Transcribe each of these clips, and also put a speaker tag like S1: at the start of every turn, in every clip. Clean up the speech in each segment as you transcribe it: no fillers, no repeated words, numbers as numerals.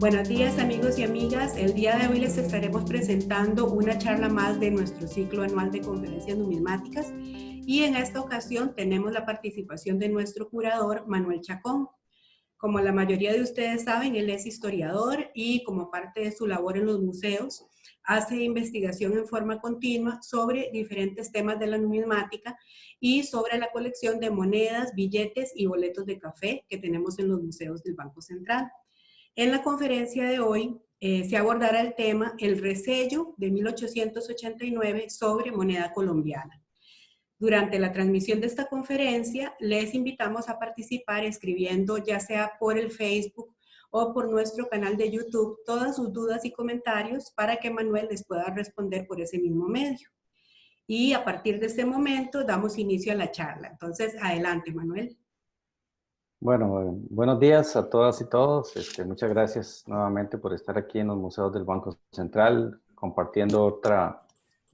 S1: Buenos días amigos y amigas, el día de hoy les estaremos presentando una charla más de nuestro ciclo anual de conferencias numismáticas y en esta ocasión tenemos la participación de nuestro curador Manuel Chacón. Como la mayoría de ustedes saben, él es historiador y como parte de su labor en los museos hace investigación en forma continua sobre diferentes temas de la numismática y sobre la colección de monedas, billetes y boletos de café que tenemos en los museos del Banco Central. En la conferencia de hoy se abordará el tema El resello de 1889 sobre moneda colombiana. Durante la transmisión de esta conferencia, les invitamos a participar escribiendo ya sea por el Facebook o por nuestro canal de YouTube todas sus dudas y comentarios para que Manuel les pueda responder por ese mismo medio. Y a partir de este momento damos inicio a la charla. Entonces, adelante, Manuel.
S2: Bueno, buenos días a todas y todos. Muchas gracias nuevamente por estar aquí en los museos del Banco Central, compartiendo otra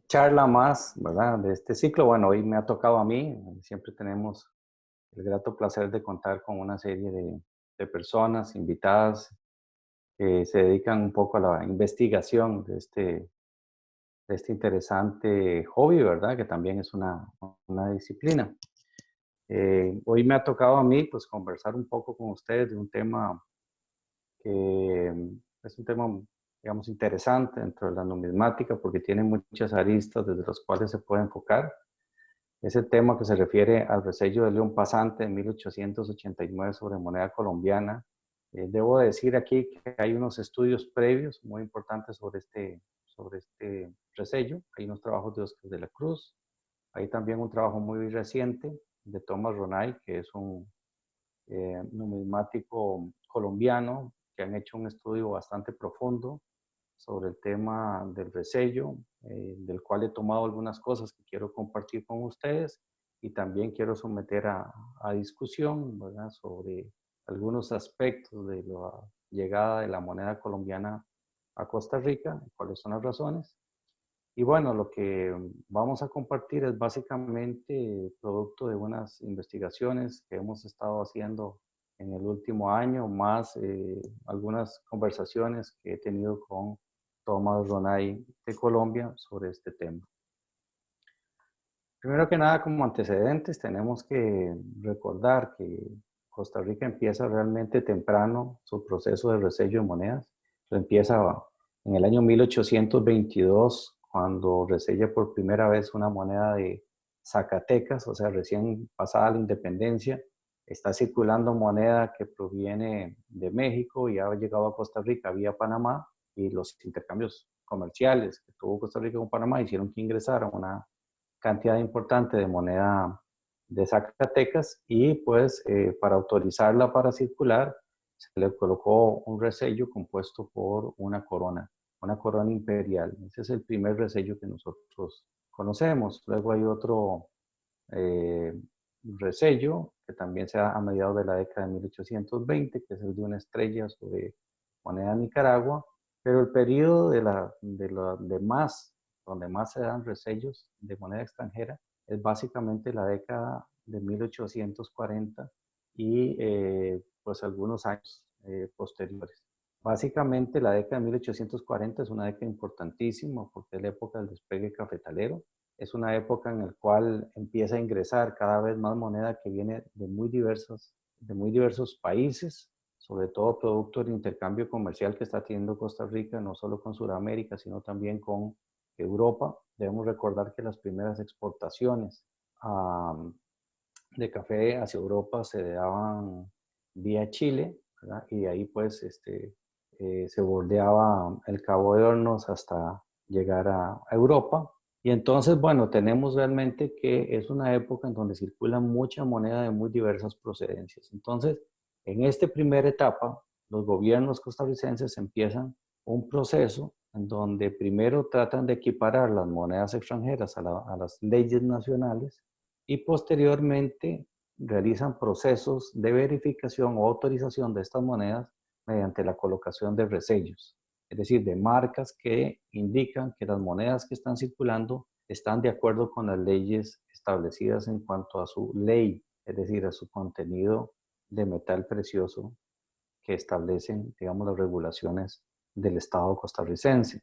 S2: charla más, ¿verdad? De este ciclo. Bueno, hoy me ha tocado a mí. Siempre tenemos el grato placer de contar con una serie de personas invitadas que se dedican un poco a la investigación de este interesante hobby, ¿verdad? Que también es una disciplina. Hoy me ha tocado a mí pues conversar un poco con ustedes de un tema que es un tema, digamos, interesante dentro de la numismática porque tiene muchas aristas desde las cuales se puede enfocar. Es el tema que se refiere al resello de León Pasante de 1889 sobre moneda colombiana. Debo decir aquí que hay unos estudios previos muy importantes sobre este resello. Hay unos trabajos de Oscar de la Cruz. Hay también un trabajo muy reciente de Thomas Ronay, que es un numismático colombiano, que han hecho un estudio bastante profundo sobre el tema del resello, del cual he tomado algunas cosas que quiero compartir con ustedes y también quiero someter a discusión, ¿verdad?, sobre algunos aspectos de la llegada de la moneda colombiana a Costa Rica, cuáles son las razones. Y bueno, lo que vamos a compartir es básicamente producto de unas investigaciones que hemos estado haciendo en el último año, más algunas conversaciones que he tenido con Tomás Ronay de Colombia sobre este tema. Primero que nada, como antecedentes, tenemos que recordar que Costa Rica empieza realmente temprano su proceso de resello de monedas. Lo empieza en el año 1822, cuando resella por primera vez una moneda de Zacatecas, o sea, recién pasada la independencia. Está circulando moneda que proviene de México y ha llegado a Costa Rica vía Panamá, y los intercambios comerciales que tuvo Costa Rica con Panamá hicieron que ingresara una cantidad importante de moneda de Zacatecas, y pues para autorizarla para circular se le colocó un resello compuesto por una corona imperial. Ese es el primer resello que nosotros conocemos. Luego hay otro resello que también se da a mediados de la década de 1820, que es el de una estrella sobre moneda de Nicaragua, pero el periodo donde más se dan resellos de moneda extranjera es básicamente la década de 1840 y pues algunos años posteriores. Básicamente la década de 1840 es una década importantísima porque es la época del despegue cafetalero. Es una época en la cual empieza a ingresar cada vez más moneda que viene de muy diversos países, sobre todo producto del intercambio comercial que está teniendo Costa Rica, no solo con Sudamérica, sino también con Europa. Debemos recordar que las primeras exportaciones de café hacia Europa se daban vía Chile, ¿verdad? Y de ahí pues se bordeaba el Cabo de Hornos hasta llegar a Europa. Y entonces, bueno, tenemos realmente que es una época en donde circula mucha moneda de muy diversas procedencias. Entonces, en esta primera etapa, los gobiernos costarricenses empiezan un proceso en donde primero tratan de equiparar las monedas extranjeras a las leyes nacionales y posteriormente realizan procesos de verificación o autorización de estas monedas mediante la colocación de resellos, es decir, de marcas que indican que las monedas que están circulando están de acuerdo con las leyes establecidas en cuanto a su ley, es decir, a su contenido de metal precioso que establecen, digamos, las regulaciones del Estado costarricense.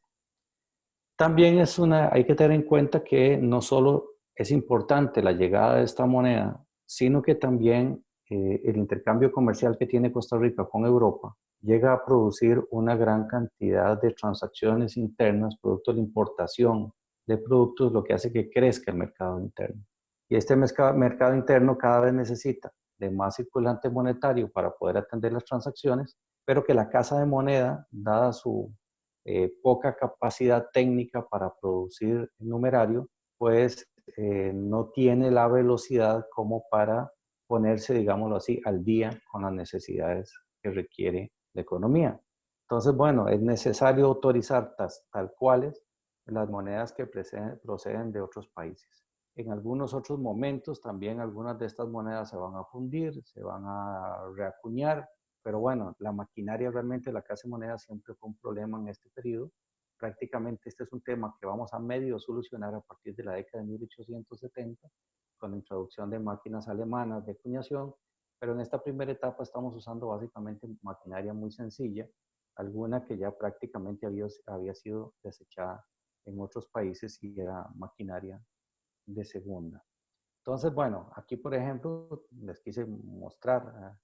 S2: También hay que tener en cuenta que no solo es importante la llegada de esta moneda, sino que también el intercambio comercial que tiene Costa Rica con Europa llega a producir una gran cantidad de transacciones internas, producto de la importación de productos, lo que hace que crezca el mercado interno. Y este mercado interno cada vez necesita de más circulante monetario para poder atender las transacciones, pero que la casa de moneda, dada su poca capacidad técnica para producir el numerario, pues no tiene la velocidad como para ponerse, digámoslo así, al día con las necesidades que requiere la economía. Entonces, bueno, es necesario autorizar tal cuales las monedas que proceden de otros países. En algunos otros momentos también algunas de estas monedas se van a fundir, se van a reacuñar, pero bueno, la maquinaria realmente de la Casa de Moneda siempre fue un problema en este periodo. Prácticamente este es un tema que vamos a medio solucionar a partir de la década de 1870, con la introducción de máquinas alemanas de acuñación, pero en esta primera etapa estamos usando básicamente maquinaria muy sencilla, alguna que ya prácticamente había sido desechada en otros países y era maquinaria de segunda. Entonces, bueno, aquí por ejemplo les quise mostrar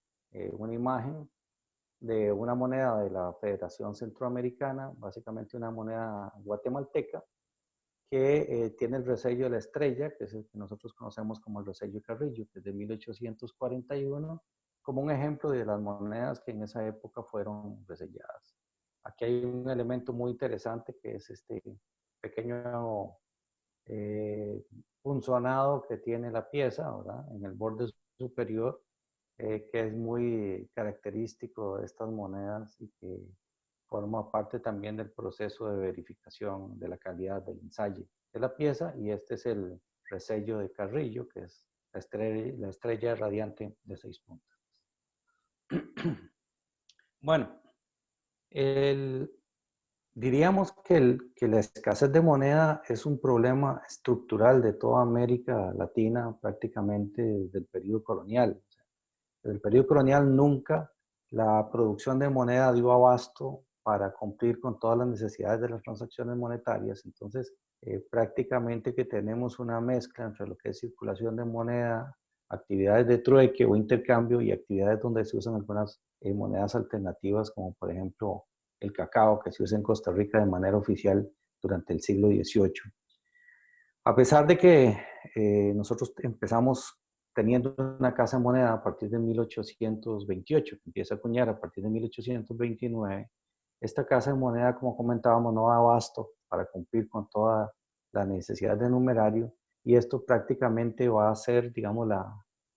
S2: una imagen de una moneda de la Federación Centroamericana, básicamente una moneda guatemalteca, que tiene el resello de la estrella, que es el que nosotros conocemos como el resello Carrillo, que es de 1841, como un ejemplo de las monedas que en esa época fueron reselladas. Aquí hay un elemento muy interesante que es este pequeño punzonado que tiene la pieza, ¿verdad? En el borde superior, que es muy característico de estas monedas y que forma parte también del proceso de verificación de la calidad del ensayo de la pieza. Y este es el resello de Carrillo, que es la estrella radiante de 6 puntas. Bueno, diríamos que la escasez de moneda es un problema estructural de toda América Latina prácticamente desde el periodo colonial. Desde el periodo colonial nunca la producción de moneda dio abasto para cumplir con todas las necesidades de las transacciones monetarias. Entonces, prácticamente que tenemos una mezcla entre lo que es circulación de moneda, actividades de trueque o intercambio y actividades donde se usan algunas monedas alternativas, como por ejemplo el cacao, que se usa en Costa Rica de manera oficial durante el siglo XVIII. A pesar de que nosotros empezamos teniendo una casa de moneda a partir de 1828, que empieza a acuñar a partir de 1829, esta casa de moneda, como comentábamos, no da abasto para cumplir con toda la necesidad de numerario, y esto prácticamente va a ser, digamos,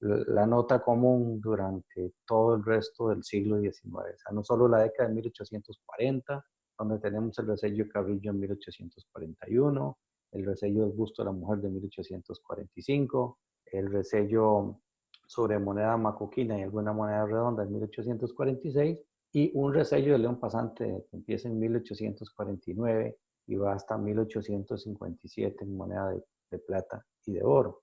S2: la nota común durante todo el resto del siglo XIX. O sea, no solo la década de 1840, donde tenemos el resello Carrillo en 1841, el resello del busto de la mujer de 1845, el resello sobre moneda macoquina y alguna moneda redonda en 1846, y un resello de león pasante que empieza en 1849 y va hasta 1857 en moneda de plata y de oro.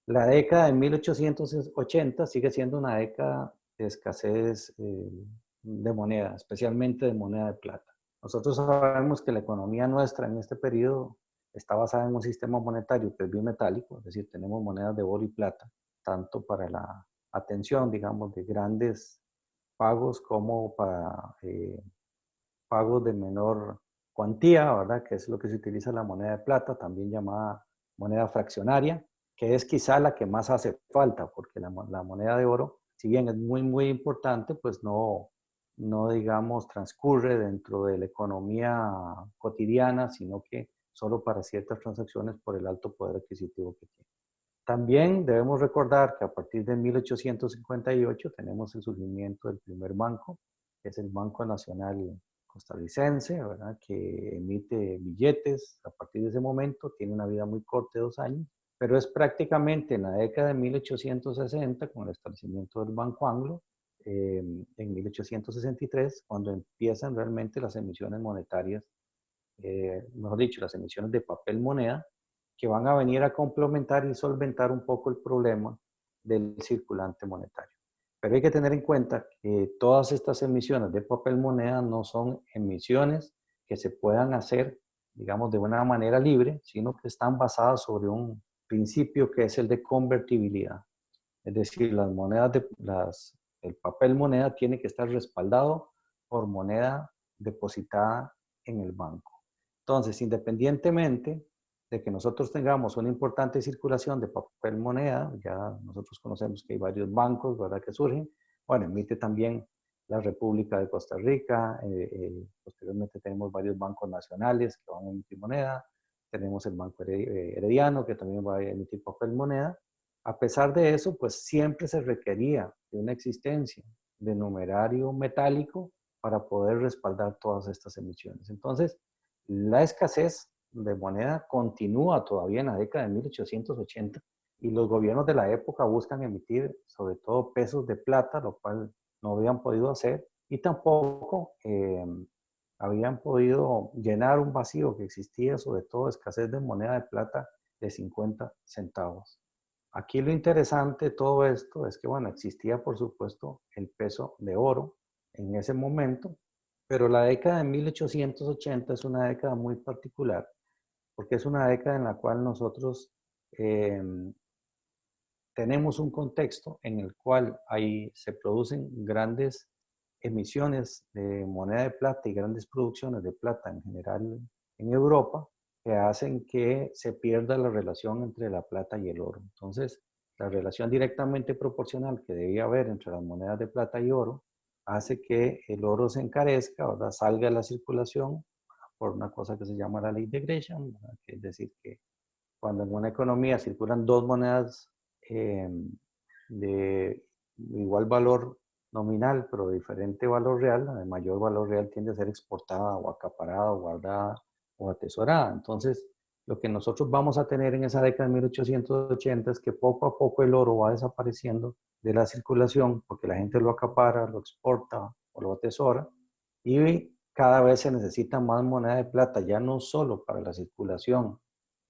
S2: La década de 1880 sigue siendo una década de escasez de moneda, especialmente de moneda de plata. Nosotros sabemos que la economía nuestra en este periodo está basada en un sistema monetario que es bimetálico, es decir, tenemos monedas de oro y plata, tanto para la atención, digamos, de grandes pagos como para pagos de menor cuantía, ¿verdad? Que es lo que se utiliza la moneda de plata, también llamada moneda fraccionaria, que es quizá la que más hace falta, porque la moneda de oro, si bien es muy, muy importante, pues no, digamos, transcurre dentro de la economía cotidiana, sino que solo para ciertas transacciones por el alto poder adquisitivo que tiene. También debemos recordar que a partir de 1858 tenemos el surgimiento del primer banco, que es el Banco Nacional Costarricense, ¿verdad? Que emite billetes a partir de ese momento, tiene una vida muy corta de 2 años, pero es prácticamente en la década de 1860, con el establecimiento del Banco Anglo, en 1863, cuando empiezan realmente las emisiones monetarias, mejor dicho, las emisiones de papel moneda, que van a venir a complementar y solventar un poco el problema del circulante monetario. Pero hay que tener en cuenta que todas estas emisiones de papel moneda no son emisiones que se puedan hacer, digamos, de una manera libre, sino que están basadas sobre un principio que es el de convertibilidad. Es decir, el papel moneda tiene que estar respaldado por moneda depositada en el banco. Entonces, independientemente de que nosotros tengamos una importante circulación de papel moneda, ya nosotros conocemos que hay varios bancos, ¿verdad?, que surgen. Bueno, emite también la República de Costa Rica, posteriormente tenemos varios bancos nacionales que van a emitir moneda, tenemos el Banco Herediano que también va a emitir papel moneda. A pesar de eso, pues siempre se requería de una existencia de numerario metálico para poder respaldar todas estas emisiones. Entonces, la escasez de moneda continúa todavía en la década de 1880 y los gobiernos de la época buscan emitir sobre todo pesos de plata, lo cual no habían podido hacer, y tampoco habían podido llenar un vacío que existía, sobre todo escasez de moneda de plata de 50 centavos. Aquí lo interesante de todo esto es que, bueno, existía por supuesto el peso de oro en ese momento, pero la década de 1880 es una década muy particular porque es una década en la cual nosotros eh, tenemos un contexto en el cual se producen grandes emisiones de moneda de plata y grandes producciones de plata en general en Europa que hacen que se pierda la relación entre la plata y el oro. Entonces, la relación directamente proporcional que debía haber entre las monedas de plata y oro hace que el oro se encarezca, ¿verdad?, salga de la circulación por una cosa que se llama la ley de Gresham, ¿verdad?, que es decir que cuando en una economía circulan dos monedas eh, de igual valor nominal, pero de diferente valor real, la de mayor valor real tiende a ser exportada o acaparada o guardada o atesorada. Entonces, lo que nosotros vamos a tener en esa década de 1880 es que poco a poco el oro va desapareciendo de la circulación porque la gente lo acapara, lo exporta o lo atesora y cada vez se necesita más moneda de plata, ya no solo para la circulación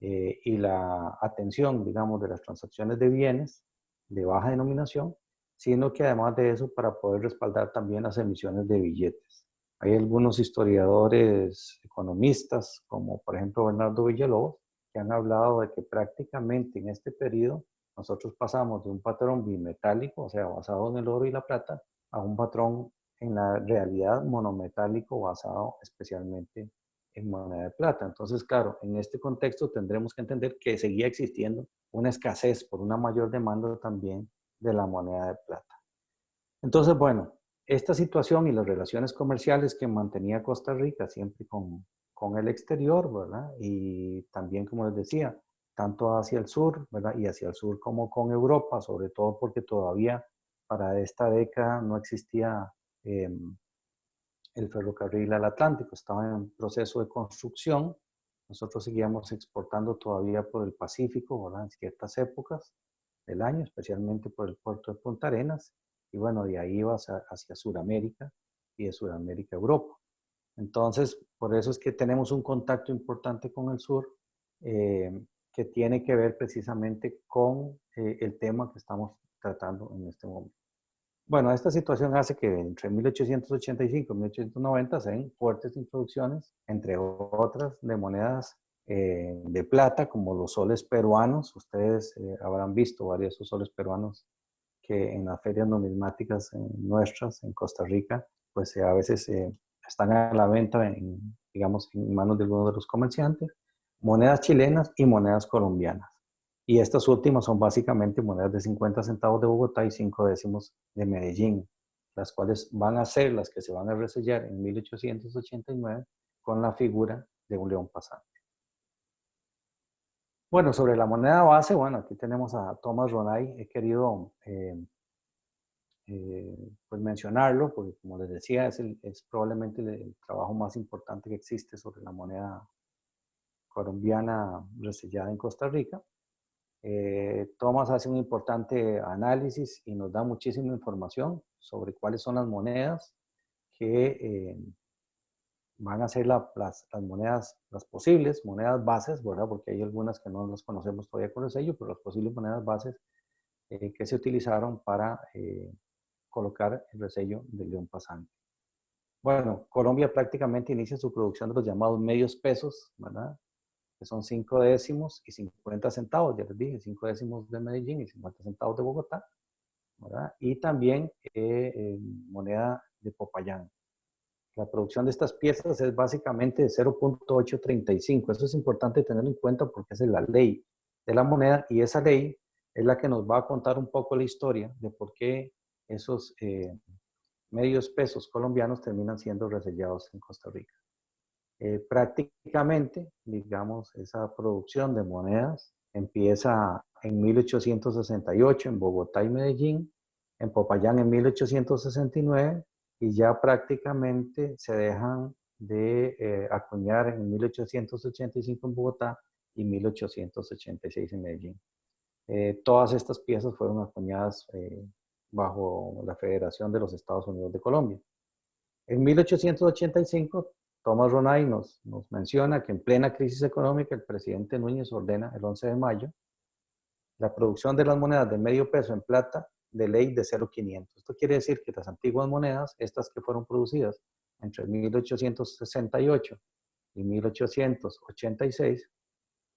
S2: y la atención, digamos, de las transacciones de bienes de baja denominación, sino que además de eso para poder respaldar también las emisiones de billetes. Hay algunos historiadores, economistas, como por ejemplo Bernardo Villalobos, que han hablado de que prácticamente en este periodo nosotros pasamos de un patrón bimetálico, o sea, basado en el oro y la plata, a un patrón en la realidad monometálico basado especialmente en moneda de plata. Entonces, claro, en este contexto tendremos que entender que seguía existiendo una escasez por una mayor demanda también de la moneda de plata. Entonces, bueno, esta situación y las relaciones comerciales que mantenía Costa Rica siempre con el exterior, ¿verdad? Y también, como les decía, tanto hacia el sur, ¿verdad? Y hacia el sur como con Europa, sobre todo porque todavía para esta década no existía el ferrocarril al Atlántico, estaba en proceso de construcción. Nosotros seguíamos exportando todavía por el Pacífico, ¿verdad?, en ciertas épocas del año, especialmente por el puerto de Punta Arenas. Y bueno, de ahí iba hacia Sudamérica y de Sudamérica a Europa. Entonces, por eso es que tenemos un contacto importante con el sur que tiene que ver precisamente con el tema que estamos tratando en este momento. Bueno, esta situación hace que entre 1885 y 1890 se den fuertes introducciones, entre otras, de monedas de plata, como los soles peruanos. Ustedes habrán visto varios de esos soles peruanos que en las ferias numismáticas nuestras, en Costa Rica, pues a veces están a la venta, digamos, en manos de algunos de los comerciantes. Monedas chilenas y monedas colombianas. Y estas últimas son básicamente monedas de 50 centavos de Bogotá y 5 décimos de Medellín, las cuales van a ser las que se van a resellar en 1889 con la figura de un león pasante. Bueno, sobre la moneda base, bueno, aquí tenemos a Thomas Ronay. He querido pues mencionarlo porque, como les decía, es probablemente el trabajo más importante que existe sobre la moneda colombiana resellada en Costa Rica. Thomas hace un importante análisis y nos da muchísima información sobre cuáles son las monedas que van a ser las monedas, las posibles monedas bases, ¿verdad? Porque hay algunas que no las conocemos todavía con el sello, pero las posibles monedas bases que se utilizaron para colocar el resello del león pasante. Bueno, Colombia prácticamente inicia su producción de los llamados medios pesos, ¿verdad? Que son 5 décimos y 50 centavos, ya les dije, 5 décimos de Medellín y 50 centavos de Bogotá, ¿verdad? Y también moneda de Popayán. La producción de estas piezas es básicamente de 0.835. Eso es importante tenerlo en cuenta porque esa es la ley de la moneda y esa ley es la que nos va a contar un poco la historia de por qué esos medios pesos colombianos terminan siendo resellados en Costa Rica. Prácticamente, digamos, esa producción de monedas empieza en 1868 en Bogotá y Medellín, en Popayán en 1869 y ya prácticamente se dejan de acuñar en 1885 en Bogotá y 1886 en Medellín. Todas estas piezas fueron acuñadas bajo la Federación de los Estados Unidos de Colombia. En 1885, Thomas Ronay nos menciona que en plena crisis económica el presidente Núñez ordena el 11 de mayo la producción de las monedas de medio peso en plata de ley de 0.500. Esto quiere decir que las antiguas monedas, estas que fueron producidas entre 1868 y 1886,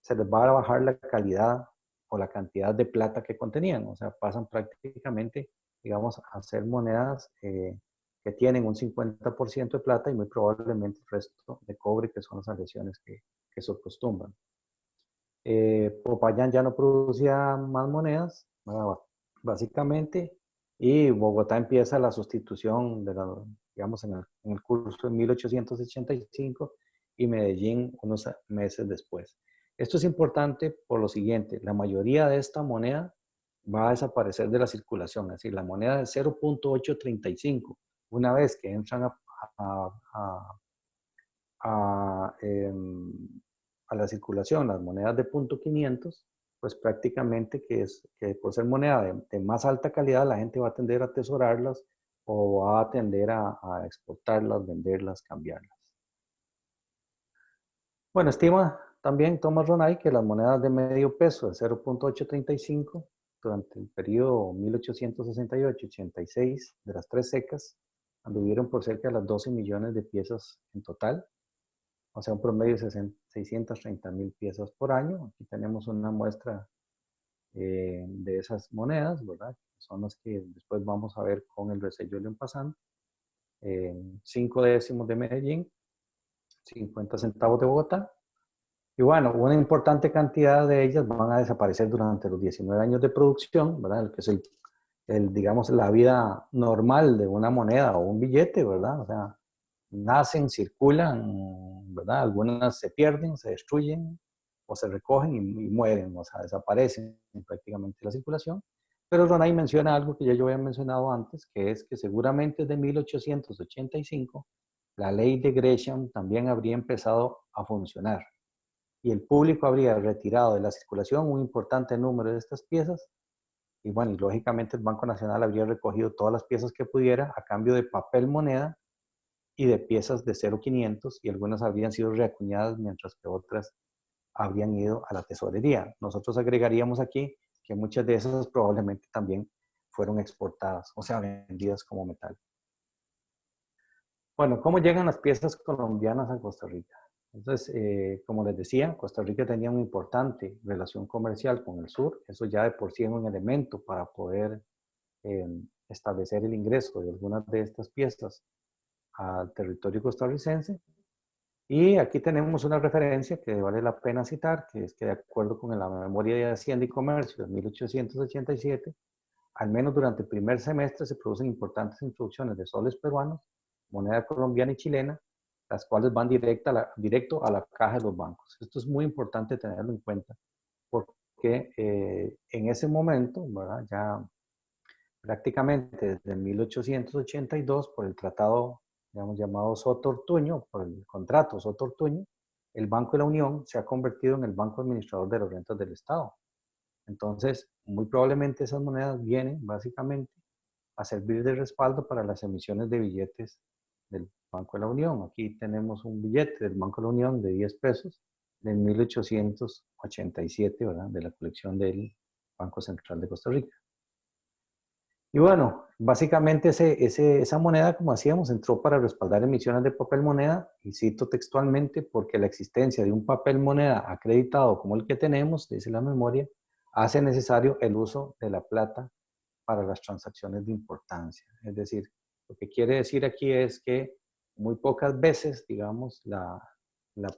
S2: se les va a bajar la calidad o la cantidad de plata que contenían. O sea, pasan prácticamente, digamos, a ser monedas que tienen un 50% de plata y muy probablemente el resto de cobre, que son las aleaciones que se acostumbran. Popayán ya no producía más monedas, básicamente, y Bogotá empieza la sustitución, digamos, en el curso de 1885 y Medellín unos meses después. Esto es importante por lo siguiente, la mayoría de esta moneda va a desaparecer de la circulación, es decir, la moneda de 0.835, una vez que entran a la circulación las monedas de .500, pues prácticamente que por ser moneda de más alta calidad, la gente va a tender a atesorarlas o va a tender a exportarlas, venderlas, cambiarlas. Bueno, estima también Thomas Ronay que las monedas de medio peso de 0.835 durante el periodo 1868-86 de las tres secas anduvieron por cerca de las 12 millones de piezas en total, o sea, un promedio de 630,000 piezas por año. Aquí tenemos una muestra de esas monedas, ¿verdad? Son las que después vamos a ver con el resello León Pasante. 5 décimos de Medellín, 50 centavos de Bogotá. Y bueno, una importante cantidad de ellas van a desaparecer durante los 19 años de producción, ¿verdad? Que es digamos, la vida normal de una moneda o un billete, ¿verdad? O sea, nacen, circulan, ¿verdad? Algunas se pierden, se destruyen o se recogen y mueren, o sea, desaparecen prácticamente la circulación. Pero Ronay menciona algo que ya yo había mencionado antes, que es que seguramente desde 1885 la ley de Gresham también habría empezado a funcionar y el público habría retirado de la circulación un importante número de estas piezas y bueno, y lógicamente el Banco Nacional habría recogido todas las piezas que pudiera a cambio de papel moneda y de piezas de 0.500 y algunas habrían sido reacuñadas mientras que otras habrían ido a la tesorería. Nosotros agregaríamos aquí que muchas de esas probablemente también fueron exportadas, o sea, vendidas como metal. Bueno, ¿cómo llegan las piezas colombianas a Costa Rica? Entonces, como les decía, Costa Rica tenía una importante relación comercial con el sur. Eso ya de por sí es un elemento para poder establecer el ingreso de algunas de estas piezas al territorio costarricense. Y aquí tenemos una referencia que vale la pena citar, que es que de acuerdo con la Memoria de Hacienda y Comercio de 1887, al menos durante el primer semestre se producen importantes introducciones de soles peruanos, moneda colombiana y chilena, las cuales van directo a la caja de los bancos. Esto es muy importante tenerlo en cuenta, porque en ese momento, ¿verdad? Ya prácticamente desde 1882, por el tratado, digamos, llamado Soto-Ortuño, por el contrato Soto-Ortuño, el Banco de la Unión se ha convertido en el Banco Administrador de las Rentas del Estado. Entonces, muy probablemente esas monedas vienen básicamente a servir de respaldo para las emisiones de billetes del Banco de la Unión. Aquí tenemos un billete del Banco de la Unión de 10 pesos de 1887, ¿verdad? De la colección del Banco Central de Costa Rica. Y bueno, básicamente esa moneda, como hacíamos, entró para respaldar emisiones de papel moneda, y cito textualmente, porque la existencia de un papel moneda acreditado como el que tenemos, dice la memoria, hace necesario el uso de la plata para las transacciones de importancia. Es decir, lo que quiere decir aquí es que muy pocas veces, digamos, la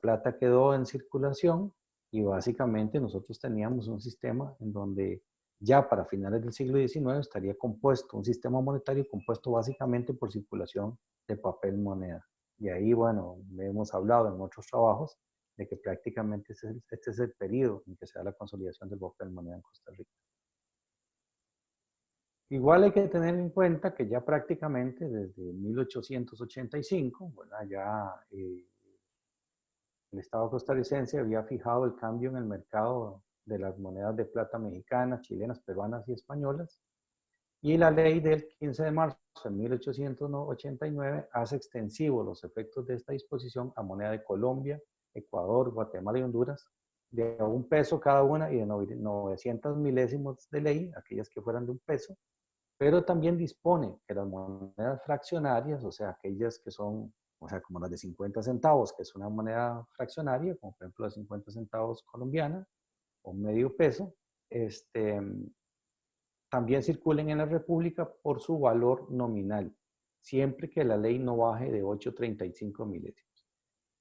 S2: plata quedó en circulación, y básicamente nosotros teníamos un sistema en donde ya para finales del siglo XIX estaría compuesto, un sistema monetario compuesto básicamente por circulación de papel moneda. Y ahí, bueno, hemos hablado en otros trabajos de que prácticamente este es el periodo en que se da la consolidación del papel moneda en Costa Rica. Igual hay que tener en cuenta que ya prácticamente desde 1885, ¿verdad? Ya el Estado costarricense había fijado el cambio en el mercado de las monedas de plata mexicanas, chilenas, peruanas y españolas, y la ley del 15 de marzo de 1889 hace extensivos los efectos de esta disposición a moneda de Colombia, Ecuador, Guatemala y Honduras, de $1 cada una y de 900 milésimos de ley, aquellas que fueran de $1, pero también dispone que las monedas fraccionarias, o sea, aquellas que son, o sea, como las de 50 centavos, que es una moneda fraccionaria, como por ejemplo la 50 centavos colombiana, o medio peso, también circulen en la República por su valor nominal, siempre que la ley no baje de 8.35 milésimos.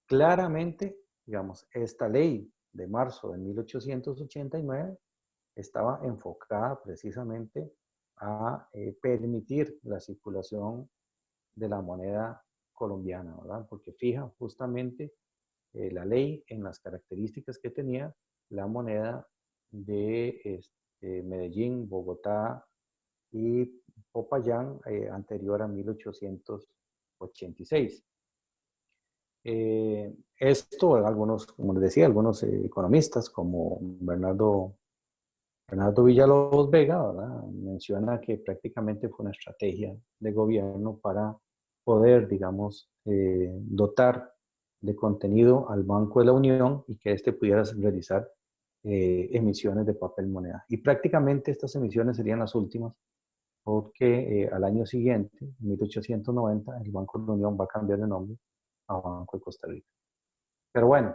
S2: Claramente, digamos, esta ley de marzo de 1889 estaba enfocada precisamente a permitir la circulación de la moneda colombiana, ¿verdad? Porque fija justamente la ley en las características que tenía la moneda de Medellín, Bogotá y Popayán anterior a 1886. Esto, algunos, como les decía, algunos economistas como Bernardo Villalobos Vega, ¿verdad? Menciona que prácticamente fue una estrategia de gobierno para poder, digamos, dotar de contenido al Banco de la Unión y que éste pudiera realizar emisiones de papel moneda. Y prácticamente estas emisiones serían las últimas, porque al año siguiente, en 1890, el Banco de la Unión va a cambiar de nombre a Banco de Costa Rica. Pero bueno,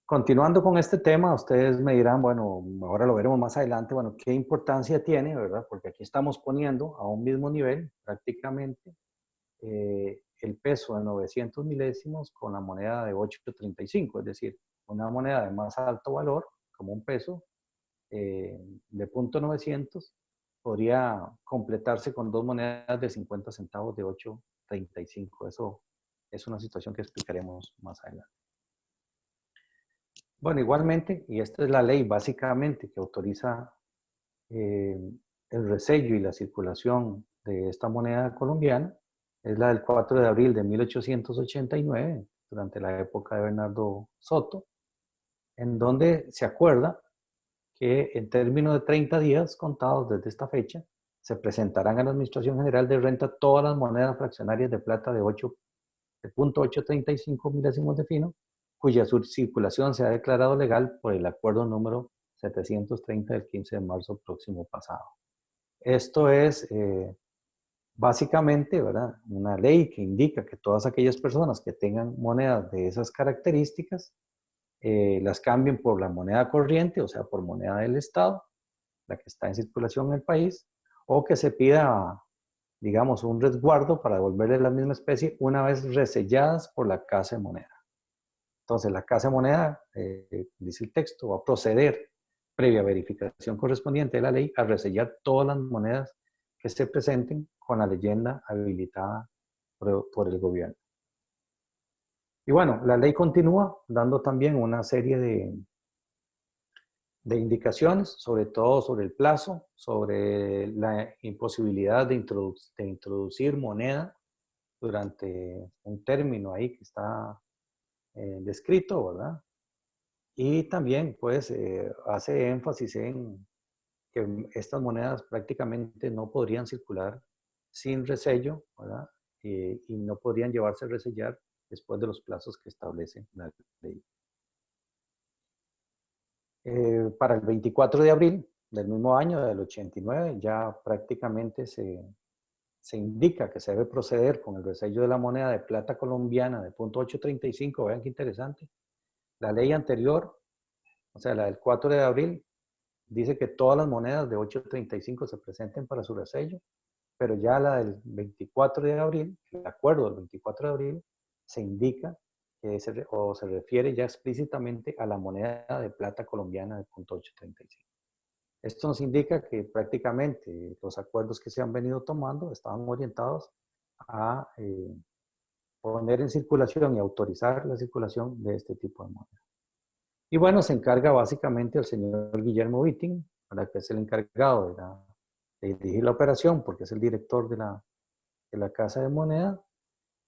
S2: continuando con este tema, ustedes me dirán, bueno, ahora lo veremos más adelante, bueno, ¿qué importancia tiene, verdad? Porque aquí estamos poniendo a un mismo nivel prácticamente el peso de 900 milésimos con la moneda de 8.35, es decir, una moneda de más alto valor, como un peso, de 0.900, podría completarse con dos monedas de 50 centavos de 8.35. Eso es una situación que explicaremos más adelante. Bueno, igualmente, y esta es la ley básicamente que autoriza el resello y la circulación de esta moneda colombiana, es la del 4 de abril de 1889, durante la época de Bernardo Soto, en donde se acuerda que en términos de 30 días contados desde esta fecha, se presentarán a la Administración General de Renta todas las monedas fraccionarias de plata de 0.835 milésimos de fino, cuya circulación se ha declarado legal por el acuerdo número 730 del 15 de marzo próximo pasado. Esto es básicamente, ¿verdad?, una ley que indica que todas aquellas personas que tengan monedas de esas características las cambien por la moneda corriente, o sea, por moneda del Estado, la que está en circulación en el país, o que se pida, digamos, un resguardo para devolverle la misma especie una vez reselladas por la Casa de Moneda. Entonces, la Casa de Moneda, dice el texto, va a proceder, previa verificación correspondiente de la ley, a resellar todas las monedas que se presenten con la leyenda habilitada por el gobierno. Y bueno, la ley continúa dando también una serie de indicaciones, sobre todo sobre el plazo, sobre la imposibilidad de introducir moneda durante un término ahí que está descrito, ¿verdad? Y también, pues, hace énfasis en que estas monedas prácticamente no podrían circular sin resello, ¿verdad? Y no podrían llevarse a resellar después de los plazos que establece la ley. Para el 24 de abril del mismo año, del 89, ya prácticamente se indica que se debe proceder con el resello de la moneda de plata colombiana de .835. Vean qué interesante. La ley anterior, o sea, la del 4 de abril, dice que todas las monedas de 8.35 se presenten para su resello, pero ya la del 24 de abril, el acuerdo del 24 de abril, se indica que se refiere ya explícitamente a la moneda de plata colombiana de .835. Esto nos indica que prácticamente los acuerdos que se han venido tomando estaban orientados a poner en circulación y autorizar la circulación de este tipo de moneda. Y bueno, se encarga básicamente el señor Guillermo Witting, para que es el encargado de dirigir la operación, porque es el director de la Casa de Moneda.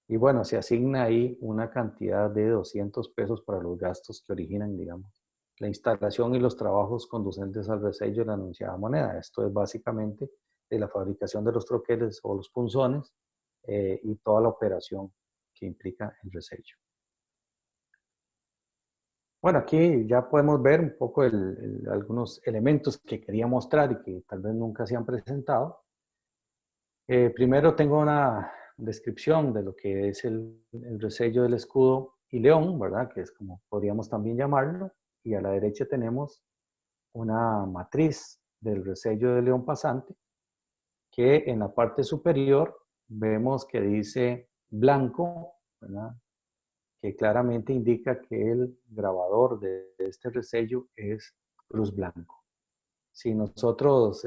S2: Y bueno, se asigna ahí una cantidad de 200 pesos para los gastos que originan, digamos, la instalación y los trabajos conducentes al resello de la anunciada moneda. Esto es básicamente de la fabricación de los troqueles o los punzones y toda la operación que implica el resello. Bueno, aquí ya podemos ver un poco algunos elementos que quería mostrar y que tal vez nunca se han presentado. Primero tengo una descripción de lo que es el resello del escudo y león, ¿verdad? Que es como podríamos también llamarlo. Y a la derecha tenemos una matriz del resello de león pasante, que en la parte superior vemos que dice blanco, ¿verdad? Que claramente indica que el grabador de este resello es cruz blanco. Si nosotros,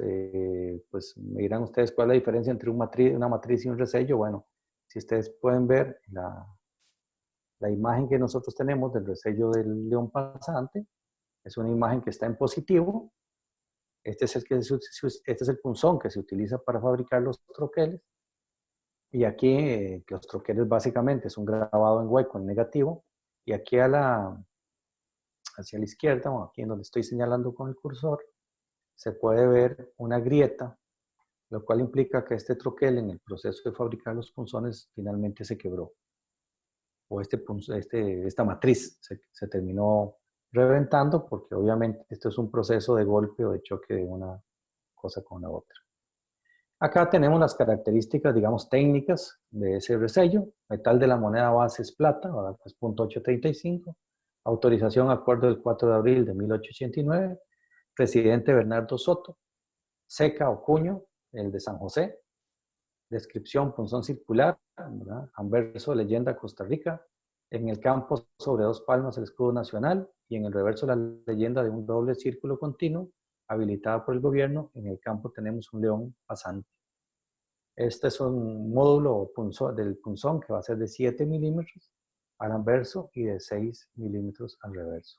S2: pues me dirán ustedes cuál es la diferencia entre una matriz y un resello. Bueno, si ustedes pueden ver la imagen que nosotros tenemos del resello del león pasante, es una imagen que está en positivo. Este es el punzón que se utiliza para fabricar los troqueles. Y aquí los troqueles básicamente es un grabado en hueco en negativo. Y aquí hacia la izquierda, o aquí en donde estoy señalando con el cursor, se puede ver una grieta, lo cual implica que este troquel en el proceso de fabricar los punzones finalmente se quebró. O esta matriz se terminó reventando porque obviamente esto es un proceso de golpe o de choque de una cosa con la otra. Acá tenemos las características, digamos, técnicas de ese resello. Metal de la moneda base es plata, ¿verdad? Pues .835. Autorización acuerdo del 4 de abril de 1889. Presidente Bernardo Soto. Seca o cuño, el de San José. Descripción, punzón circular, ¿verdad? Anverso, leyenda Costa Rica. En el campo, sobre dos palmas, el escudo nacional. Y en el reverso, la leyenda de un doble círculo continuo, habilitada por el gobierno. En el campo tenemos un león pasante. Este es un módulo del punzón que va a ser de 7 milímetros al anverso y de 6 milímetros al reverso.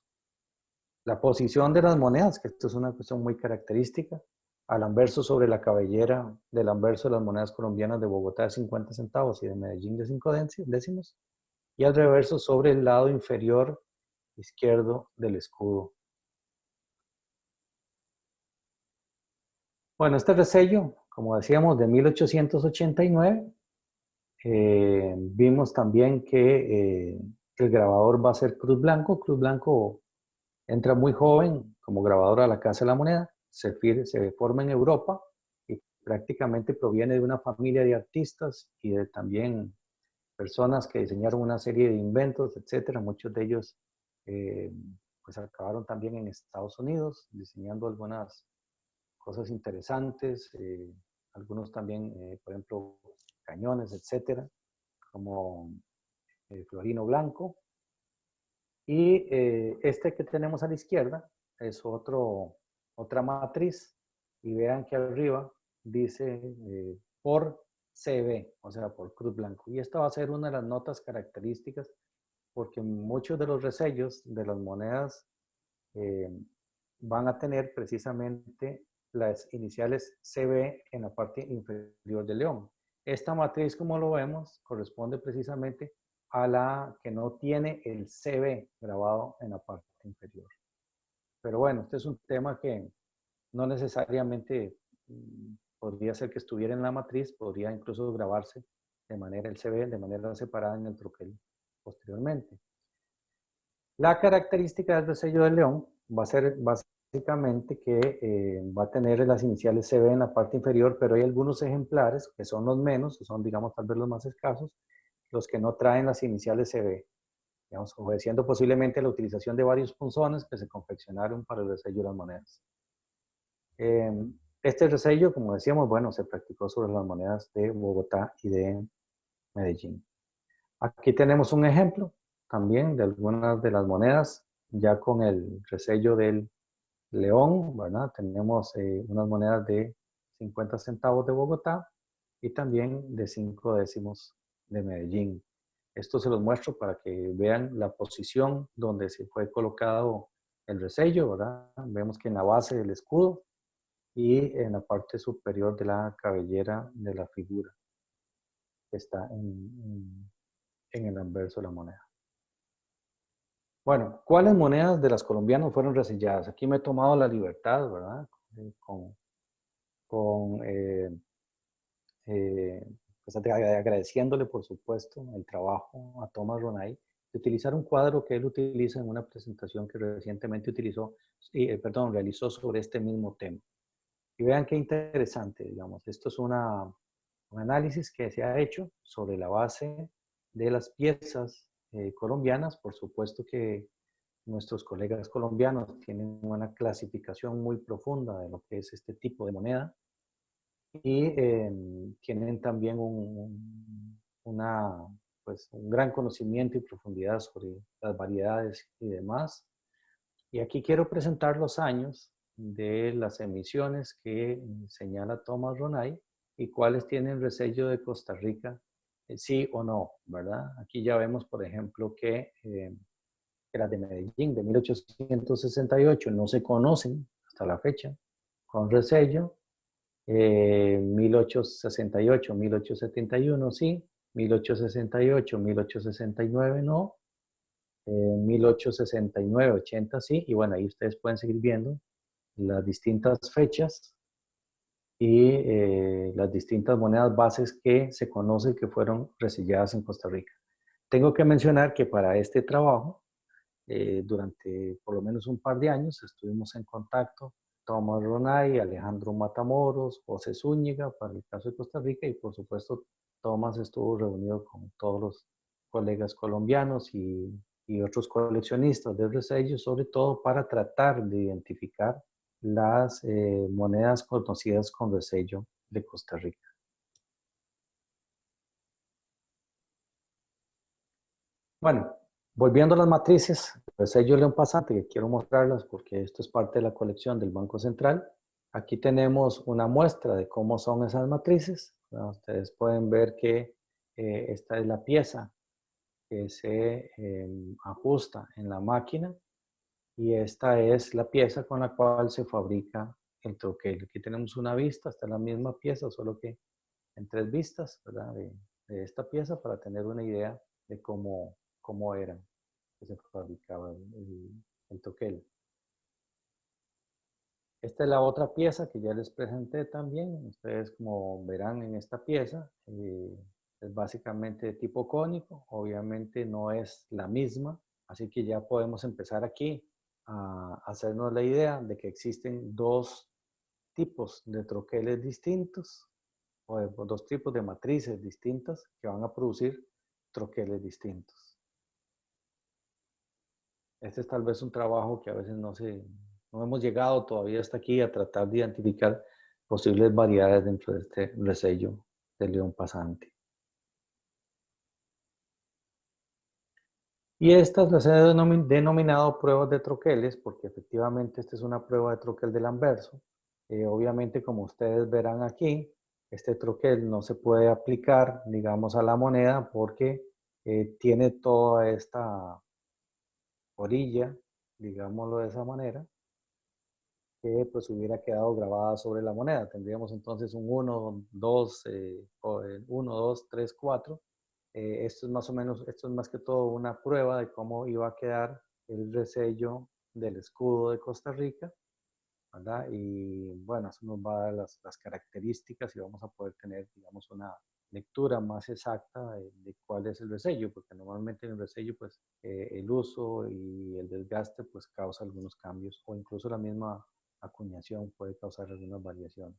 S2: La posición de las monedas, que esto es una cuestión muy característica, al anverso sobre la cabellera del anverso de las monedas colombianas de Bogotá de 50 centavos y de Medellín de 5 décimos, y al reverso sobre el lado inferior izquierdo del escudo. Bueno, este resello, como decíamos, de 1889, vimos también que el grabador va a ser Cruz Blanco. Cruz Blanco entra muy joven como grabador a la Casa de la Moneda, se forma en Europa y prácticamente proviene de una familia de artistas y de también personas que diseñaron una serie de inventos, etcétera. Muchos de ellos pues acabaron también en Estados Unidos diseñando algunas cosas interesantes, algunos también, por ejemplo, cañones, etcétera, como Florino Blanco. Y este que tenemos a la izquierda es otra matriz. Y vean que arriba dice por CB, o sea, por Cruz Blanco. Y esta va a ser una de las notas características porque muchos de los resellos de las monedas van a tener precisamente las iniciales CB en la parte inferior del león. Esta matriz, como lo vemos, corresponde precisamente a la que no tiene el CB grabado en la parte inferior. Pero bueno, este es un tema que no necesariamente podría ser que estuviera en la matriz, podría incluso grabarse de manera el CB, de manera separada en el troquel posteriormente. La característica del resello del león va a ser básicamente que va a tener las iniciales CB en la parte inferior, pero hay algunos ejemplares que son los menos, que son, digamos, tal vez los más escasos, los que no traen las iniciales CB, digamos, obedeciendo posiblemente la utilización de varios punzones que se confeccionaron para el resello de las monedas. Este resello, como decíamos, bueno, se practicó sobre las monedas de Bogotá y de Medellín. Aquí tenemos un ejemplo también de algunas de las monedas, ya con el resello del León, ¿verdad? Tenemos unas monedas de 50 centavos de Bogotá y también de 5 décimos de Medellín. Esto se los muestro para que vean la posición donde se fue colocado el resello, ¿verdad? Vemos que en la base del escudo y en la parte superior de la cabellera de la figura que está en el anverso de la moneda. Bueno, ¿cuáles monedas de las colombianas fueron reselladas? Aquí me he tomado la libertad, ¿verdad? Con eh, pues agradeciéndole, por supuesto, el trabajo a Thomas Ronay, de utilizar un cuadro que él utiliza en una presentación que recientemente realizó sobre este mismo tema. Y vean qué interesante, digamos, esto es un análisis que se ha hecho sobre la base de las piezas colombianas. Por supuesto que nuestros colegas colombianos tienen una clasificación muy profunda de lo que es este tipo de moneda y tienen también pues, un gran conocimiento y profundidad sobre las variedades y demás. Y aquí quiero presentar los años de las emisiones que señala Thomas Ronay y cuáles tienen resello de Costa Rica, sí o no, ¿verdad? Aquí ya vemos, por ejemplo, que las de Medellín de 1868 no se conocen hasta la fecha con resello. 1868, 1871 sí, 1868, 1869 no, 1869, 80 sí, y bueno, ahí ustedes pueden seguir viendo las distintas fechas y las distintas monedas bases que se conoce que fueron reselladas en Costa Rica. Tengo que mencionar que para este trabajo, durante por lo menos un par de años, estuvimos en contacto Tomás Ronay, Alejandro Matamoros, José Zúñiga, para el caso de Costa Rica, y por supuesto Tomás estuvo reunido con todos los colegas colombianos y otros coleccionistas de resellos, sobre todo para tratar de identificar las monedas conocidas con resello de Costa Rica. Bueno, volviendo a las matrices, resello León Pasante, que quiero mostrarlas porque esto es parte de la colección del Banco Central. Aquí tenemos una muestra de cómo son esas matrices. Ustedes pueden ver que esta es la pieza que se ajusta en la máquina y esta es la pieza con la cual se fabrica el troquel. Aquí tenemos una vista, esta es la misma pieza, solo que en 3 vistas, ¿verdad? De esta pieza para tener una idea de cómo era que se fabricaba el troquel. Esta es la otra pieza que ya les presenté también. Ustedes como verán en esta pieza, es básicamente de tipo cónico. Obviamente no es la misma, así que ya podemos empezar aquí a hacernos la idea de que existen 2 tipos de troqueles distintos o de 2 tipos de matrices distintas que van a producir troqueles distintos. Este es tal vez un trabajo que a veces no hemos llegado todavía hasta aquí a tratar de identificar posibles variedades dentro de este resello de León Pasante. Y estas las he denominado pruebas de troqueles porque efectivamente esta es una prueba de troquel del anverso. Obviamente, como ustedes verán aquí, este troquel no se puede aplicar, digamos, a la moneda porque tiene toda esta orilla, digámoslo de esa manera, que pues hubiera quedado grabada sobre la moneda. Tendríamos entonces un 1, 2, 1, 2, 3, 4. Esto es más o menos, esto es más que todo una prueba de cómo iba a quedar el resello del escudo de Costa Rica, ¿verdad? Y bueno, eso nos va a dar las características y vamos a poder tener, digamos, lectura más exacta de cuál es el resello, porque normalmente en el resello pues el uso y el desgaste pues causa algunos cambios o incluso la misma acuñación puede causar algunas variaciones.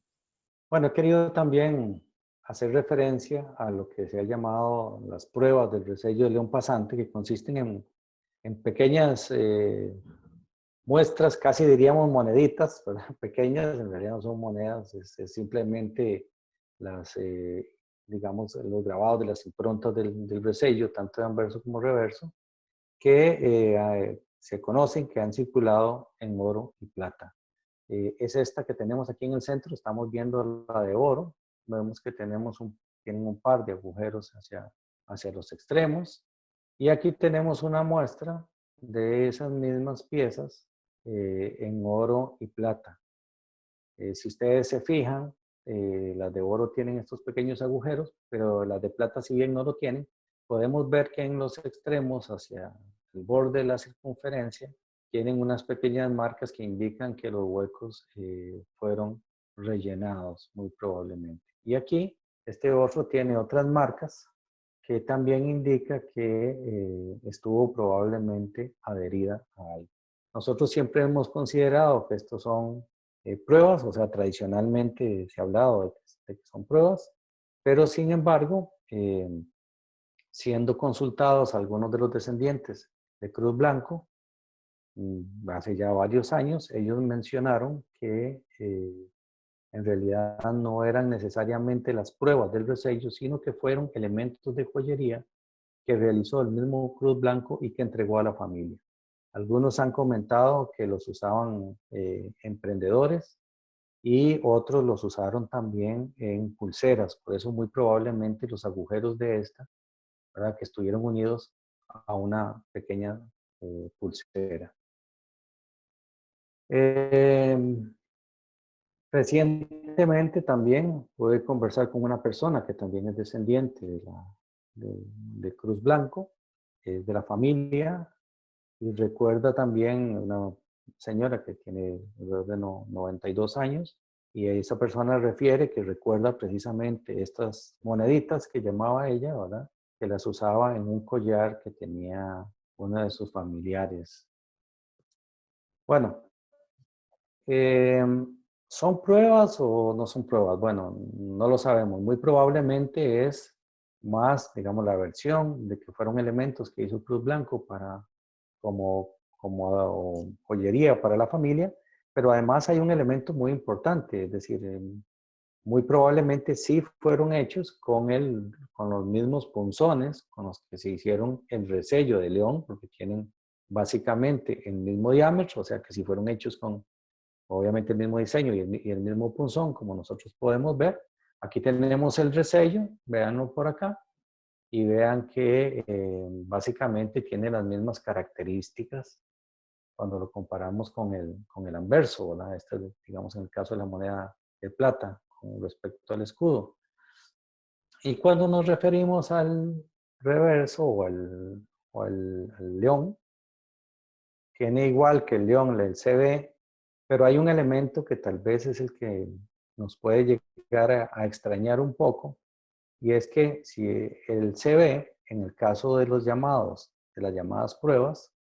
S2: Bueno, he querido también hacer referencia a lo que se ha llamado las pruebas del resello de león pasante, que consisten en pequeñas muestras, casi diríamos moneditas, ¿verdad? Pequeñas, en realidad no son monedas, es simplemente las, digamos, los grabados de las improntas del resello, tanto de anverso como reverso, que se conocen que han circulado en oro y plata. Es esta que tenemos aquí en el centro, estamos viendo la de oro, vemos que tienen un par de agujeros hacia los extremos, y aquí tenemos una muestra de esas mismas piezas en oro y plata. Si ustedes se fijan, las de oro tienen estos pequeños agujeros, pero las de plata, si bien no lo tienen, podemos ver que en los extremos, hacia el borde de la circunferencia, tienen unas pequeñas marcas que indican que los huecos fueron rellenados, muy probablemente. Y aquí, este otro tiene otras marcas que también indica que estuvo probablemente adherida a algo. Nosotros siempre hemos considerado que estos son pruebas, o sea, tradicionalmente se ha hablado de que son pruebas, pero sin embargo, siendo consultados algunos de los descendientes de Cruz Blanco, hace ya varios años, ellos mencionaron que en realidad no eran necesariamente las pruebas del resello, sino que fueron elementos de joyería que realizó el mismo Cruz Blanco y que entregó a la familia. Algunos han comentado que los usaban emprendedores y otros los usaron también en pulseras. Por eso muy probablemente los agujeros de esta, ¿verdad?, que estuvieron unidos a una pequeña pulsera. Recientemente también pude conversar con una persona que también es descendiente de Cruz Blanco, es de la familia, y recuerda también una señora que tiene alrededor de 92 años, y esa persona refiere que recuerda precisamente estas moneditas que llamaba ella, ¿verdad?, que las usaba en un collar que tenía uno de sus familiares. Bueno, ¿son pruebas o no son pruebas? Bueno, no lo sabemos. Muy probablemente es más, digamos, la versión de que fueron elementos que hizo Cruz Blanco como joyería para la familia, pero además hay un elemento muy importante, es decir, muy probablemente sí fueron hechos con los mismos punzones con los que se hicieron el resello de león, porque tienen básicamente el mismo diámetro, o sea que si fueron hechos con obviamente el mismo diseño y el mismo punzón, como nosotros podemos ver. Aquí tenemos el resello, véanlo por acá, y vean que básicamente tiene las mismas características cuando lo comparamos con el anverso, ¿verdad? Este, digamos, en el caso de la moneda de plata, con respecto al escudo. Y cuando nos referimos al reverso al león, tiene igual que el león, el CB, pero hay un elemento que tal vez es el que nos puede llegar a extrañar un poco, y es que si el CB, en el caso de los llamados, de las llamadas pruebas,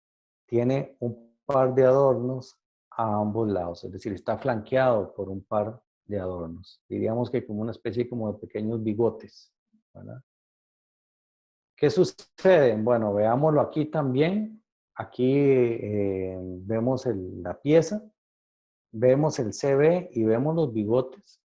S2: tiene un par de adornos a ambos lados, es decir, está flanqueado por un par de adornos. Diríamos que como una especie como de pequeños bigotes, ¿verdad? ¿Qué sucede? Bueno, veámoslo aquí también. Aquí vemos la pieza, vemos el CB y vemos los bigotes.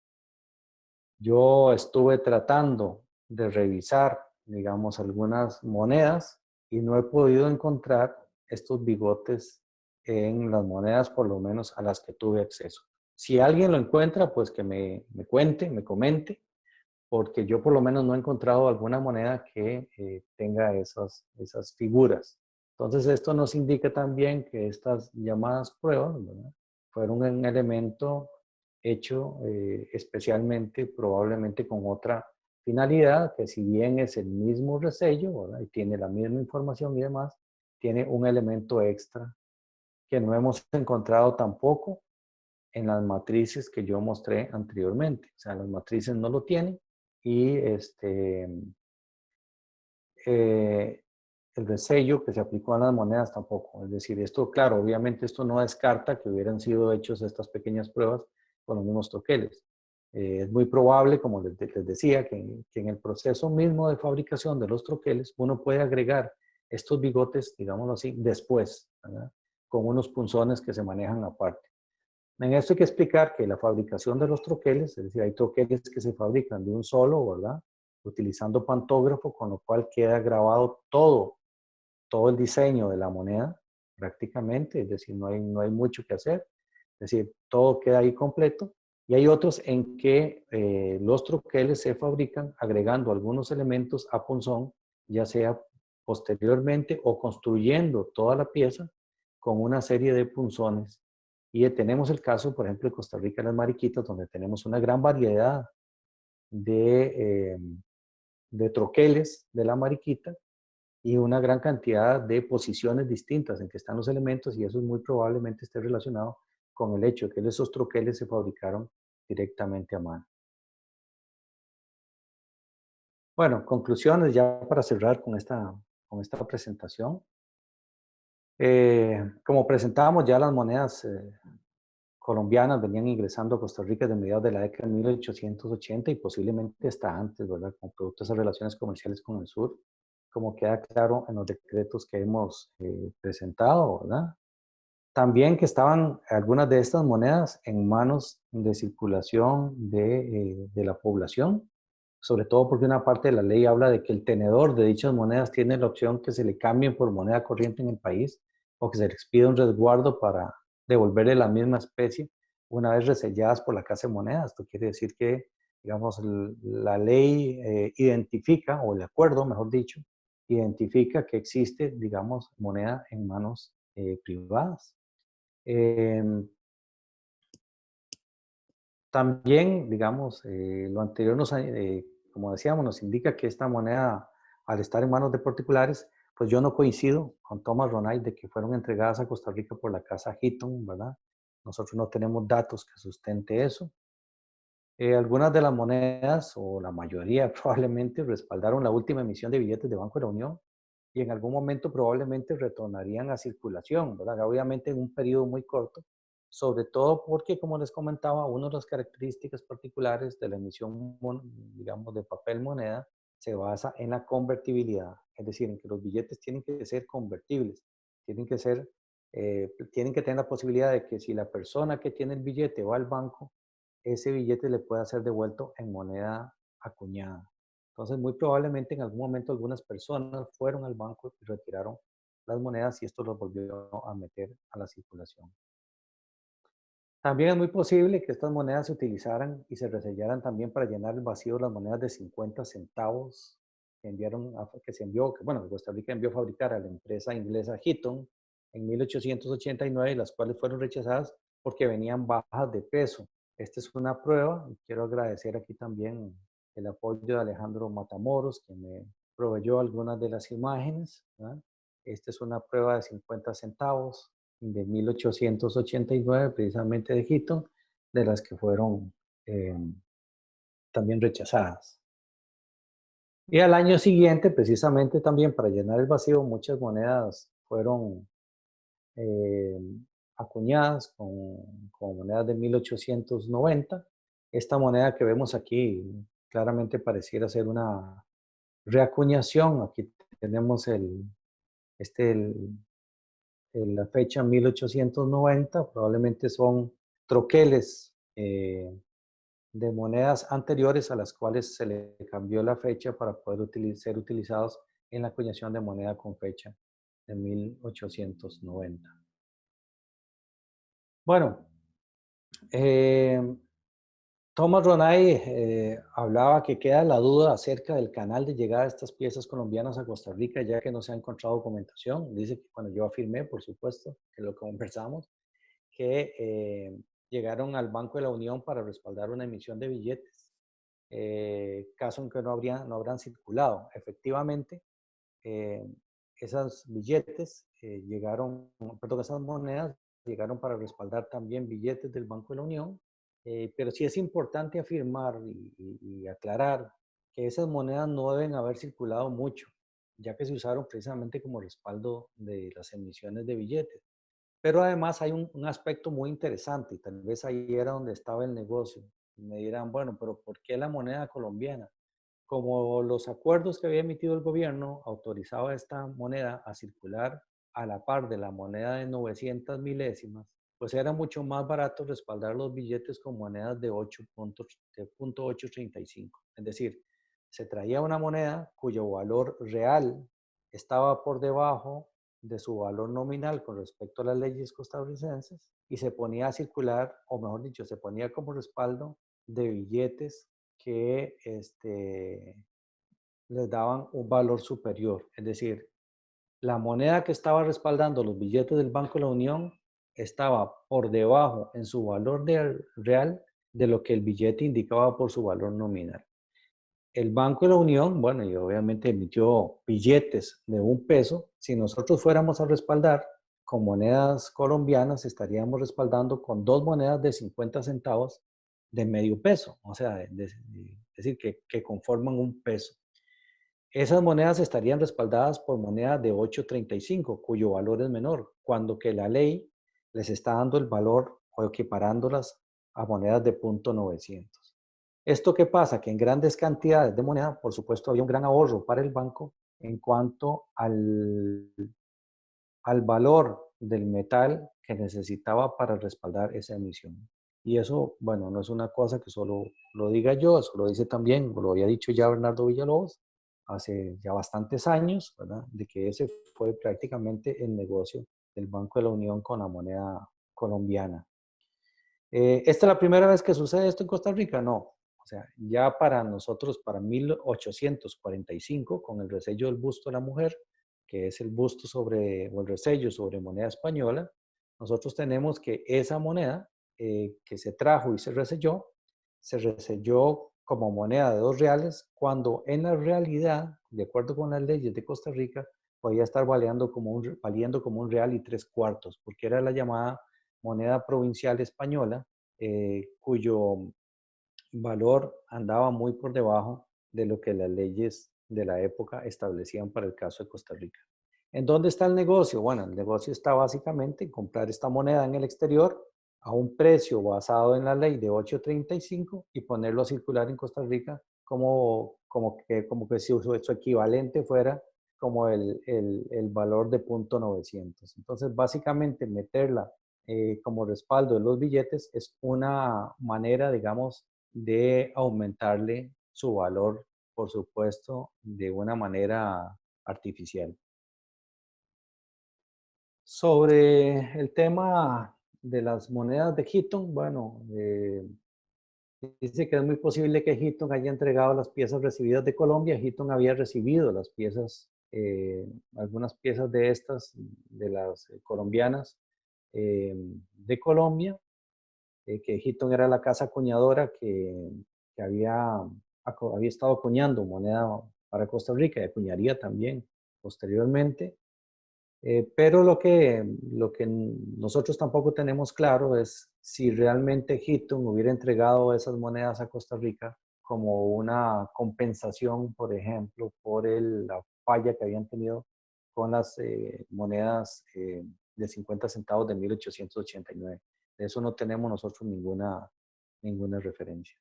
S2: Yo estuve tratando de revisar, digamos, algunas monedas y no he podido encontrar estos bigotes en las monedas, por lo menos a las que tuve acceso. Si alguien lo encuentra, pues que me cuente, me comente, porque yo por lo menos no he encontrado alguna moneda que tenga esas figuras. Entonces esto nos indica también que estas llamadas pruebas, ¿verdad?, fueron un elemento hecho especialmente, probablemente con otra finalidad, que si bien es el mismo resello, ¿verdad?, y tiene la misma información y demás, tiene un elemento extra que no hemos encontrado tampoco en las matrices que yo mostré anteriormente. O sea, las matrices no lo tienen, y eh, el resello que se aplicó a las monedas tampoco. Es decir, esto, claro, obviamente esto no descarta que hubieran sido hechos estas pequeñas pruebas con los mismos troqueles. Es muy probable, como les decía, que en el proceso mismo de fabricación de los troqueles uno puede agregar estos bigotes, digámoslo así, después, ¿verdad? Con unos punzones que se manejan aparte. En esto hay que explicar que la fabricación de los troqueles, es decir, hay troqueles que se fabrican de un solo, ¿verdad? Utilizando pantógrafo, con lo cual queda grabado todo el diseño de la moneda prácticamente, es decir, no hay mucho que hacer, es decir, todo queda ahí completo. Y hay otros en que los troqueles se fabrican agregando algunos elementos a punzón, ya sea posteriormente o construyendo toda la pieza con una serie de punzones. Y tenemos el caso, por ejemplo, de Costa Rica, las Mariquitas, donde tenemos una gran variedad de, de troqueles de la mariquita y una gran cantidad de posiciones distintas en que están los elementos, y eso muy probablemente esté relacionado con el hecho de que esos troqueles se fabricaron directamente a mano. Bueno, conclusiones ya para cerrar con esta presentación. Como presentábamos, ya las monedas colombianas venían ingresando a Costa Rica de mediados de la década de 1880 y posiblemente hasta antes, ¿verdad? Con productos de relaciones comerciales con el sur, como queda claro en los decretos que hemos presentado, ¿verdad? También que estaban algunas de estas monedas en manos de circulación de la población, sobre todo porque una parte de la ley habla de que el tenedor de dichas monedas tiene la opción que se le cambien por moneda corriente en el país o que se les pida un resguardo para devolverle la misma especie una vez reselladas por la Casa de Monedas. Esto quiere decir que, digamos, la ley identifica, o el acuerdo, mejor dicho, identifica que existe, digamos, moneda en manos privadas. Eh, También, digamos, lo anterior como decíamos, nos indica que esta moneda, al estar en manos de particulares, pues yo no coincido con Thomas Ronald de que fueron entregadas a Costa Rica por la casa Hitton, ¿verdad? Nosotros no tenemos datos que sustente eso. Algunas de las monedas, o la mayoría probablemente, respaldaron la última emisión de billetes de Banco de la Unión y en algún momento probablemente retornarían a circulación, ¿verdad? Obviamente en un periodo muy corto, sobre todo porque, como les comentaba, una de las características particulares de la emisión, digamos, de papel moneda se basa en la convertibilidad, es decir, en que los billetes tienen que ser convertibles, tienen que ser, tienen que tener la posibilidad de que si la persona que tiene el billete va al banco, ese billete le pueda ser devuelto en moneda acuñada. Entonces, muy probablemente en algún momento algunas personas fueron al banco y retiraron las monedas y esto los volvió a meter a la circulación. También es muy posible que estas monedas se utilizaran y se resellaran también para llenar el vacío de las monedas de 50 centavos que bueno, Costa Rica envió a fabricar a la empresa inglesa Hitton en 1889, las cuales fueron rechazadas porque venían bajas de peso. Esta es una prueba, y quiero agradecer aquí también el apoyo de Alejandro Matamoros, que me proveyó algunas de las imágenes, ¿verdad? Esta es una prueba de 50 centavos de 1889, precisamente de Hitton, de las que fueron eh, también rechazadas. Y al año siguiente, precisamente también para llenar el vacío, muchas monedas fueron eh, acuñadas con monedas de 1890. Esta moneda que vemos aquí claramente pareciera ser una reacuñación. Aquí tenemos la fecha 1890, probablemente son troqueles de monedas anteriores a las cuales se le cambió la fecha para poder ser utilizados en la acuñación de moneda con fecha de 1890. Bueno, eh, Thomas Ronay hablaba que queda la duda acerca del canal de llegada de estas piezas colombianas a Costa Rica, ya que no se ha encontrado documentación. Dice que cuando yo afirmé, por supuesto, que lo conversamos, que llegaron al Banco de la Unión para respaldar una emisión de billetes, caso en que no habrán circulado. Efectivamente, eh, esos billetes perdón, esas monedas llegaron para respaldar también billetes del Banco de la Unión, pero sí es importante afirmar y aclarar que esas monedas no deben haber circulado mucho, ya que se usaron precisamente como respaldo de las emisiones de billetes. Pero además hay un aspecto muy interesante y tal vez ahí era donde estaba el negocio. Me dirán, bueno, pero ¿por qué la moneda colombiana? Como los acuerdos que había emitido el gobierno autorizaba esta moneda a circular a la par de la moneda de 900 milésimas, pues era mucho más barato respaldar los billetes con monedas de 8.835. Es decir, se traía una moneda cuyo valor real estaba por debajo de su valor nominal con respecto a las leyes costarricenses y se ponía a circular, o mejor dicho, se ponía como respaldo de billetes que les daban un valor superior. Es decir, la moneda que estaba respaldando los billetes del Banco de la Unión estaba por debajo en su valor real de lo que el billete indicaba por su valor nominal. El Banco de la Unión, bueno, y obviamente emitió billetes de $1. Si nosotros fuéramos a respaldar con monedas colombianas, estaríamos respaldando con dos monedas de 50 centavos de medio peso, o sea, es decir, que conforman $1. Esas monedas estarían respaldadas por monedas de 8.35, cuyo valor es menor, cuando que la ley les está dando el valor o equiparándolas a monedas de .900. ¿Esto qué pasa? Que en grandes cantidades de moneda, por supuesto, había un gran ahorro para el banco en cuanto al valor del metal que necesitaba para respaldar esa emisión. Y eso, bueno, no es una cosa que solo lo diga yo, eso lo dice también, lo había dicho ya Bernardo Villalobos, hace ya bastantes años, ¿verdad? De que ese fue prácticamente el negocio del Banco de la Unión con la moneda colombiana. ¿Esta es la primera vez que sucede esto en Costa Rica? No. O sea, ya para nosotros, para 1845, con el resello del busto de la mujer, que es el busto sobre, o el resello sobre moneda española, nosotros tenemos que esa moneda que se trajo y se reselló como moneda de $2, cuando en la realidad, de acuerdo con las leyes de Costa Rica, podía estar valiendo como un real y 3/4, porque era la llamada moneda provincial española, cuyo valor andaba muy por debajo de lo que las leyes de la época establecían para el caso de Costa Rica. ¿En dónde está el negocio? Bueno, el negocio está básicamente en comprar esta moneda en el exterior a un precio basado en la ley de 8.35 y ponerlo a circular en Costa Rica como que si su equivalente fuera como el valor de .900. Entonces, básicamente meterla como respaldo de los billetes es una manera, digamos, de aumentarle su valor, por supuesto, de una manera artificial. Sobre el tema de las monedas de Heaton, bueno, dice que es muy posible que Heaton haya entregado las piezas recibidas de Colombia. Heaton había recibido las piezas, algunas piezas de estas, de las colombianas de Colombia, que Heaton era la casa acuñadora que había estado acuñando moneda para Costa Rica y acuñaría también posteriormente. Pero lo que nosotros tampoco tenemos claro es si realmente Heaton hubiera entregado esas monedas a Costa Rica como una compensación, por ejemplo, por la falla que habían tenido con las monedas de 50 centavos de 1889. De eso no tenemos nosotros ninguna referencia.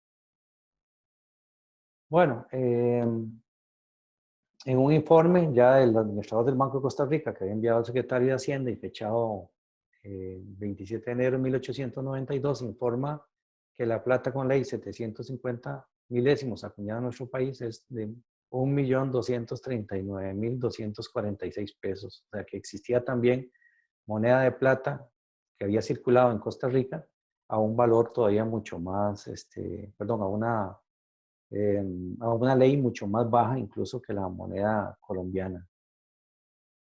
S2: Bueno, en un informe ya del administrador del Banco de Costa Rica que había enviado al secretario de Hacienda y fechado 27 de enero de 1892, informa que la plata con ley 750 milésimos acuñada en nuestro país es de 1.239.246 pesos. O sea que existía también moneda de plata que había circulado en Costa Rica a un valor todavía mucho más, a una ley mucho más baja incluso que la moneda colombiana.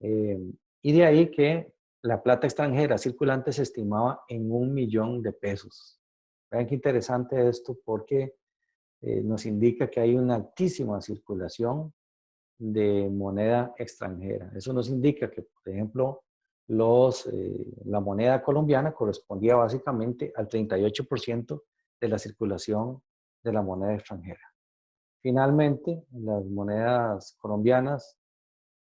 S2: Y de ahí que la plata extranjera circulante se estimaba en 1.000.000 de pesos. Vean qué interesante esto porque nos indica que hay una altísima circulación de moneda extranjera. Eso nos indica que, por ejemplo, la moneda colombiana correspondía básicamente al 38% de la circulación de la moneda extranjera. Finalmente, las monedas colombianas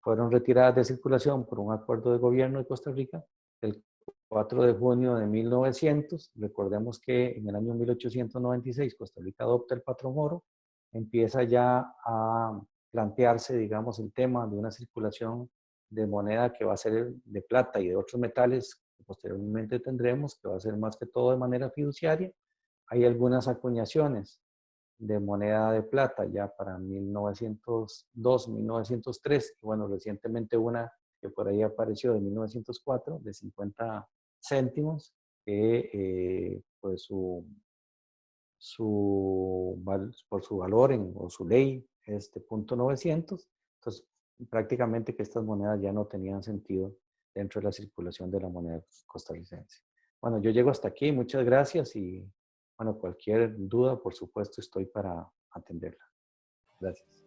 S2: fueron retiradas de circulación por un acuerdo de gobierno de Costa Rica el 4 de junio de 1900. Recordemos que en el año 1896 Costa Rica adopta el patrón oro, empieza ya a plantearse, digamos, el tema de una circulación de moneda que va a ser de plata y de otros metales que posteriormente tendremos, que va a ser más que todo de manera fiduciaria. Hay algunas acuñaciones de moneda de plata ya para 1902, 1903, y bueno, recientemente una que por ahí apareció de 1904, de 50 céntimos, que pues por su valor o su ley es de .900, entonces prácticamente que estas monedas ya no tenían sentido dentro de la circulación de la moneda costarricense. Bueno, yo llego hasta aquí, muchas gracias y bueno, cualquier duda, por supuesto, estoy para atenderla. Gracias.